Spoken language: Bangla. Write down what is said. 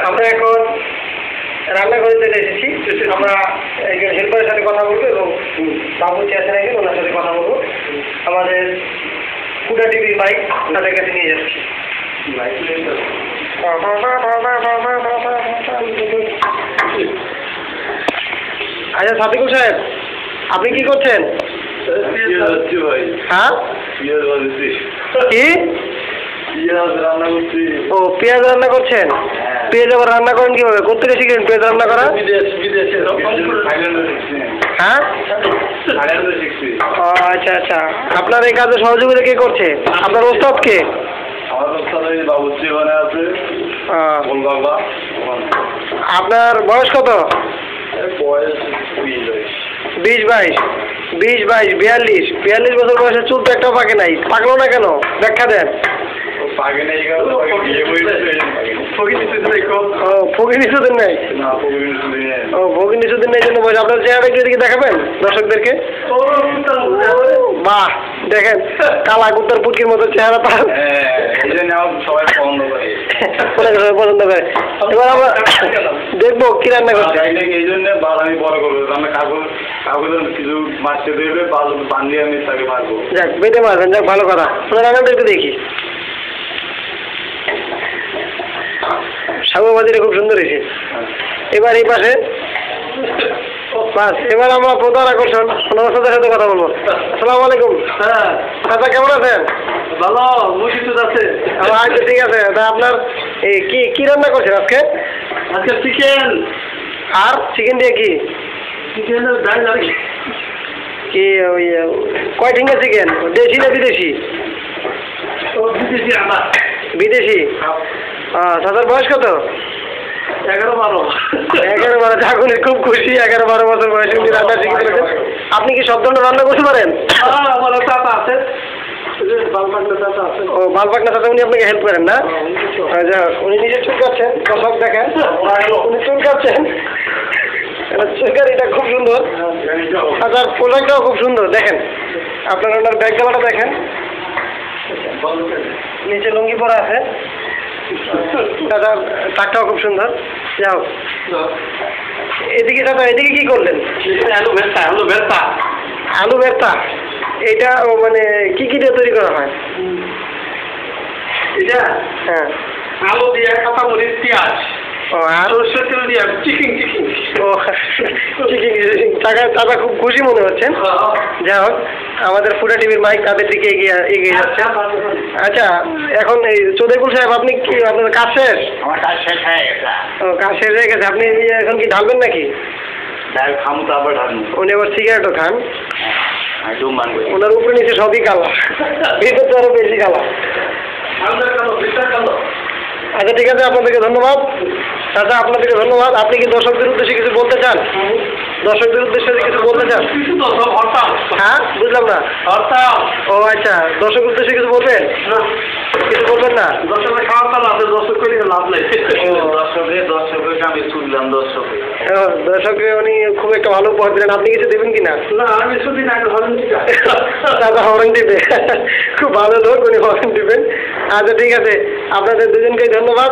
আমরা এখন রান্নাঘরে চলে এসেছি। আমরা একজন হেল্পারের সাথে কথা বলবো এবং বাবুর্চি আছেন একজন, ওনার সাথে কথা বলবো। আমাদের ফুডা টিভির বাইক তাদের কাছে নিয়ে যাচ্ছি। আচ্ছা সাদিকুল সাহেব, আপনি কি করছেন? হ্যাঁ কি? ও পেঁয়াজ রান্না করছেন? পেঁয়াজ আবার রান্না করেন কিভাবে? কোথেকে শিখলেন পেঁয়াজ রান্না করা? হ্যাঁ ও আচ্ছা আচ্ছা। আপনার এই কাজে সহযোগিতা কে করছে? আপনার ওস্তাদ কে? আপনার বয়স কত? 20-22 42 বছর বয়সে চুল তো একটাও পাকে নাই। পাকলো না কেন? ব্যাখ্যা দেন। ভগিনী সুদিন নাই। ও ভগিনী সুদিন নাই জন্য বয়স। আপনার চেহারা একটু এদিকে দেখাবেন দর্শকদেরকে? বাহ দেখেন, কালা কুত্তার পুটকির মতো চেহারা তার। সবাই পছন্দ করে। এবার আমরা দেখবো কি রান্না করছে। এই জন্য আমি বড় করবো, কিছু মাছকে দেবে বান্ধিয়ে আমি তাকে মারবো। যাক বেঁধে মারবেন, যাক ভালো কথা। রান্নাটা একটু দেখি। সাগুবাজিটা খুব সুন্দর হয়েছে। এবার এই পাশে বাস, এবার আমরা প্রধান আকর্ষণ ওনার সাথে কথা বলবো। আসসালামু আলাইকুম। হ্যাঁ চাচা কেমন আছেন? ভালো, মুশিদ আছে। আচ্ছা ঠিক আছে। তা আপনার এই কি রান্না করছেন আজকে? আজকে চিকেন। আর চিকেন দিয়ে কি? চিকেনের ডাল আর কি ওই কয় ঠিঙ্গা চিকেন? দেশি না বিদেশি? বিদেশি আদা। বিদেশি। চাচার বয়স কত? 11-12। ঠাকুরের খুব খুশি। 11-12 বছর বয়সে উনি রান্না শিখে ফেলেছেন। আপনি কি সব ধরনের রান্না করতে পারেন? আমার চাচা আছে, ও বালপাকনা চাচা, উনি আপনাকে হেল্প করেন না? আচ্ছা, উনি নিজে চুল কাটছেন, দর্শক দেখেন উনি চুল কাটছেন। এটা খুব সুন্দর। আচ্ছা পোশাকটাও খুব সুন্দর দেখেন। আপনার ওনার ব্যাগ জামাটা দেখেন, নিচে লুঙ্গি পরা আছে। দাদা টাকটাও খুব সুন্দর। যাও এদিকে দাদা, এদিকে কি করলেন? আলু ভর্তা। এটা মানে কি দিয়ে তৈরি করা হয়? এটা হ্যাঁ আলু দিয়ে, কাঁচামরিচ, পেঁয়াজ, ও আর সরষের তেল দিয়ে চিকেন। ও চিকেন। টাকা খুব খুশি মনে হচ্ছেন। যাই হোক, আমাদের ফুডা টিভির মাইক তাদের দিকে এগিয়ে যাচ্ছে। আচ্ছা এখন এই চৌধুরী সাহেব, আপনি কি আপনার কাজ শেষ? আমার কাজ শেষ হয়ে গেছে। ও কাজ শেষ হয়ে গেছে। আপনি এখন কি ঢালবেন নাকি? খামু তো আবার ঢালবো। উনি আবার সিগারেটও খান। মানবো ওনার উপরে নিচে সবই কালা, ভিতর তো আরো বেশি কালা। আচ্ছা ঠিক আছে, আপনাদেরকে ধন্যবাদ। চাচা আপনাদেরকে ধন্যবাদ। আপনি কি দর্শকদের উদ্দেশ্যে কিছু বলতে চান? দর্শকদের উদ্দেশ্যে কিছু বলতে চান? হ্যাঁ বুঝলাম না। ও আচ্ছা, দর্শকের উদ্দেশ্যে কিছু বলবেন? কিছু বলবেন না? দর্শকের খাওয়া চাল আছে, দর্শক করে লাভ নেই। দর্শককে আমি শুনলাম। দর্শককে উনি খুব একটা ভালো উপহার দিলেন। আপনি কিছু দেবেন কিনা? না আমি শুধু না, হরেন দাদা হরেন দিবে। খুব ভালো লোক, উনি হরেন দিবেন। আচ্ছা ঠিক আছে, আপনাদের দুজনকে ধন্যবাদ।